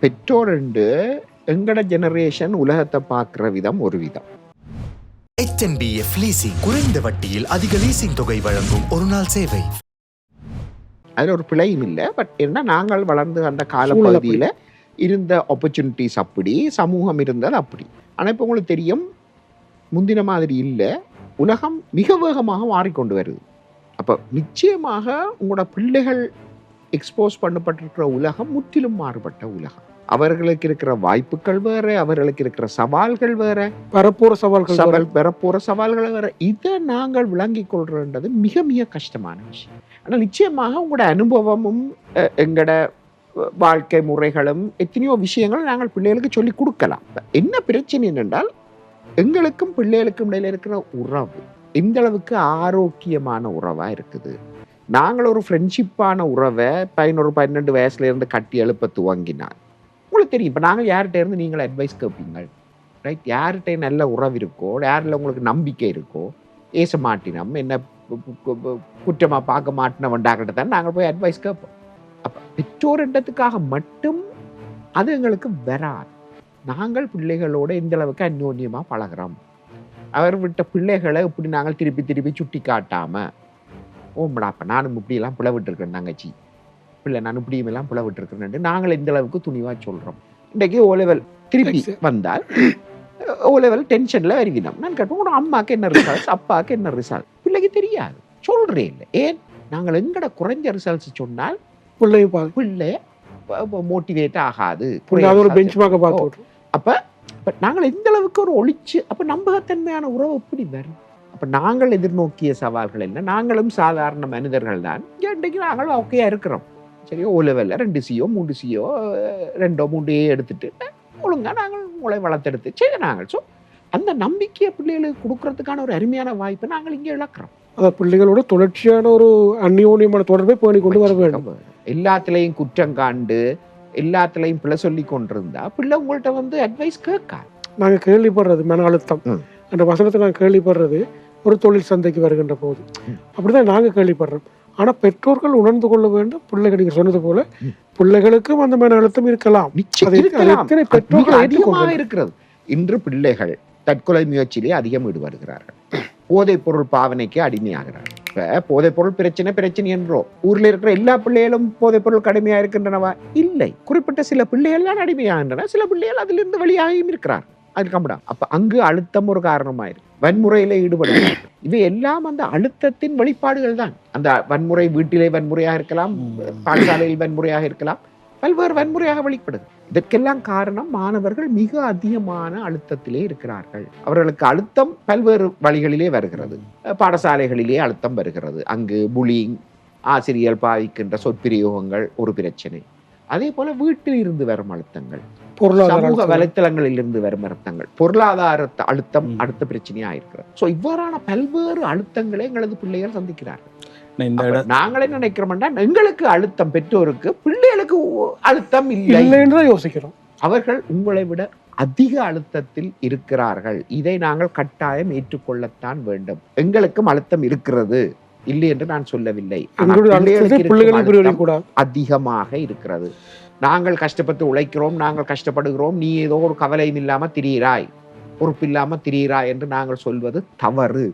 பெற்றோர் எங்கட ஜெனரேஷன் உலகத்தை பார்க்குற விதம் ஒரு விதம். HNBF லீசிங் குறைந்த வட்டியில் அதிக லீசிங் தொகை வழங்கும் ஒரு நாள் சேவை. அதில் ஒரு பிழையும் இல்லை. பட் என்ன, நாங்கள் வளர்ந்து அந்த காலப்பகுதியில் இருந்த ஆப்பர்ச்சுனிட்டிஸ் அப்படி, சமூகம் இருந்தது அப்படி. ஆனால் இப்போ உங்களுக்கு தெரியும், முந்தின மாதிரி இல்லை. உலகம் மிக வேகமாக மாறிக்கொண்டு வருது. அப்போ நிச்சயமாக உங்களோட பிள்ளைகள் எக்ஸ்போஸ் பண்ணப்பட்டிருக்கிற உலகம் முற்றிலும் மாறுபட்ட உலகம். அவர்களுக்கு இருக்கிற வாய்ப்புகள் வேற, அவர்களுக்கு இருக்கிற சவால்கள் வேற, வரப்போற சவால்கள் வேற. இதை நாங்கள் விளங்கி கொள்றதுன்றது மிக மிக கஷ்டமான விஷயம். ஆனால் நிச்சயமாக உங்களோட அனுபவமும் எங்களோட வாழ்க்கை முறைகளும் எத்தனையோ விஷயங்கள் நாங்கள் பிள்ளைகளுக்கு சொல்லி கொடுக்கலாம். என்ன பிரச்சனை என்றால், எங்களுக்கும் பிள்ளைகளுக்கும் இடையில இருக்கிற உறவு எந்த அளவுக்கு ஆரோக்கியமான உறவா இருக்குது. நாங்கள் ஒரு ஃப்ரெண்ட்ஷிப்பான உறவை 11-12 வயசுல இருந்து கட்டி எழுப்ப துவங்கினால் உங்களுக்கு தெரியும். இப்போ நாங்கள் யார்கிட்ட இருந்து நீங்கள் அட்வைஸ் கேட்பீங்க, ரைட்? யார்கிட்ட நல்ல உறவு இருக்கோ, யாரில் உங்களுக்கு நம்பிக்கை இருக்கோ, ஏச மாட்டினம் என்ன குற்றமாக பார்க்க மாட்டினவண்டாக்கிட்ட தான் நாங்கள் போய் அட்வைஸ் கேட்போம். அப்போ பெற்றோர்ன்றதுக்காக மட்டும் அது எங்களுக்கு வராது. நாங்கள் பிள்ளைகளோட எந்த அளவுக்கு அந்யோன்யமாக பழகிறோம், அவர் விட்ட பிள்ளைகளை இப்படி நாங்கள் திருப்பி திருப்பி சுட்டி காட்டாமல், ஓம்டா அப்போ நானும் இப்படியெல்லாம் பிளவிட்டுருக்கேன் தங்கச்சி, பிள்ளை நான் இப்படியுமெல்லாம் பிளவிட்டுருக்கேன் நாங்கள் எந்த அளவுக்கு துணிவாக சொல்கிறோம். இன்றைக்கு ஓ லெவல் திருப்பி வந்தால் ஓ லெவல் டென்ஷனில் வருவினோம். நான் கேட்போம், உங்களோட அம்மாவுக்கு என்ன ரிசல்ட்ஸ், அப்பாவுக்கு என்ன ரிசல்ட், பிள்ளைக்கு தெரியாது, சொல்கிறே இல்லை. ஏன்? நாங்கள் எங்கட குறைஞ்ச ரிசல்ட்ஸ் சொன்னால் பிள்ளை மோட்டிவேட் ஆகாது. அப்போ நாங்கள் எந்த அளவுக்கு ஒரு ஒழிச்சு, அப்போ நம்பகத்தன்மையான உறவு எப்படி வரும்? அப்போ நாங்கள் எதிர்நோக்கிய சவால்கள் என்ன? நாங்களும் சாதாரண மனிதர்கள் தான். இன்றைக்கு நாங்கள் ஓகேயா இருக்கிறோம். சரி, ஓ லெவலில் 2 CO 3 CO 2 3 எடுத்துட்டு ஒழுங்கா நாங்கள் உங்களை வளர்த்தெடுத்து சரி நாங்கள். ஸோ அந்த நம்பிக்கையை பிள்ளைகளுக்கு கொடுக்கறதுக்கான ஒரு அருமையான வாய்ப்பை நாங்கள் இங்கே இழக்கிறோம். அதாவது பிள்ளைகளோட தொடர்ச்சியான ஒரு அந்யோன்யமான தொடர்பை பேணி கொண்டு வர வேண்டும். எல்லாத்துலேயும் குற்றம் காண்டு எல்லாத்துலேயும் பிள்ளை சொல்லி கொண்டிருந்தா பிள்ளை உங்கள்கிட்ட வந்து அட்வைஸ் கேட்காது. நாங்கள் கேள்விப்படுறது மன அழுத்தம் அந்த வசனத்தை நாங்கள் கேள்விப்படுறது ஒரு தொழில் சந்தைக்கு வருகின்ற போது அப்படிதான் நாங்கள் கேள்விப்படுறோம். ஆனால் பெற்றோர்கள் உணர்ந்து கொள்ள வேண்டும். பிள்ளைகள் நீங்கள் சொன்னது போல பிள்ளைகளுக்கும் அந்த மன அழுத்தம் இருக்கலாம். அதிகமாக இருக்கிறது. இன்று பிள்ளைகள் தற்கொலை முயற்சியிலே அதிகம் ஈடுபடுகிறார்கள். போதைப் பொருள் பாவனைக்கு அடிமையாகிறார்கள். இப்ப போதைப் பொருள் பிரச்சனை என்றோ ஊர்ல இருக்கிற எல்லா பிள்ளைகளும் போதைப் பொருள் கடுமையா இருக்கின்றனவா? இல்லை. குறிப்பிட்ட சில பிள்ளைகள் தான் அடிமையாகின்றன. சில பிள்ளைகள் அதிலிருந்து வெளியாகியும் இருக்கிறார். அது கம்படா. அப்ப அங்கு அழுத்தம் ஒரு காரணமாயிருக்கு. வன்முறையில ஈடுபடுகிறார்கள். இவை எல்லாம் அந்த அழுத்தத்தின் வெளிப்பாடுகள் தான். அந்த வன்முறை வீட்டிலே வன்முறையாக இருக்கலாம், பாடசாலையில் வன்முறையாக இருக்கலாம், பல்வேறு வன்முறையாக வெளிப்படுது. இதற்கெல்லாம் காரணம் மாணவர்கள் மிக அதிகமான அழுத்தத்திலே இருக்கிறார்கள். அவர்களுக்கு அழுத்தம் பல்வேறு வழிகளிலே வருகிறது. பாடசாலைகளிலே அழுத்தம் வருகிறது. அங்கு புலிங், ஆசிரியர் பாவிக்கின்ற சொற்பிரயோகங்கள் ஒரு பிரச்சனை. அதே போல வீட்டில் இருந்து வரும் அழுத்தங்கள், சமூக வலைத்தளங்களில் இருந்து வரும் அழுத்தங்கள், பொருளாதார அழுத்தம் அடுத்த பிரச்சனையா இருக்கிறது. ஸோ இவ்வாறான பல்வேறு அழுத்தங்களை எங்களது பிள்ளைகள் சந்திக்கிறார்கள். நாங்களே நினைக்கிறோம்னா எங்களுக்கு அழுத்தம், பெற்றோருக்கு பிள்ளைகளுக்கு அழுத்தம் இல்லை என்று யோசிக்கிறோம். அவர்கள் உங்களை விட அதிக அழுத்தத்தில் இருக்கிறார்கள். இதை நாங்கள் கட்டாயம் ஏற்றுக்கொள்ளத்தான் வேண்டும். எங்களுக்கும் அழுத்தம் இருக்கிறது, இல்லை என்று நான் சொல்லவில்லை. அதிகமாக இருக்கிறது. நாங்கள் கஷ்டப்பட்டு உழைக்கிறோம், நாங்கள் கஷ்டப்படுகிறோம், நீ ஏதோ ஒரு கவலையும் இல்லாம திரியிறாய், பொறுப்பில்லாம திரியிறாய் என்று நாங்கள் சொல்வது தவறு.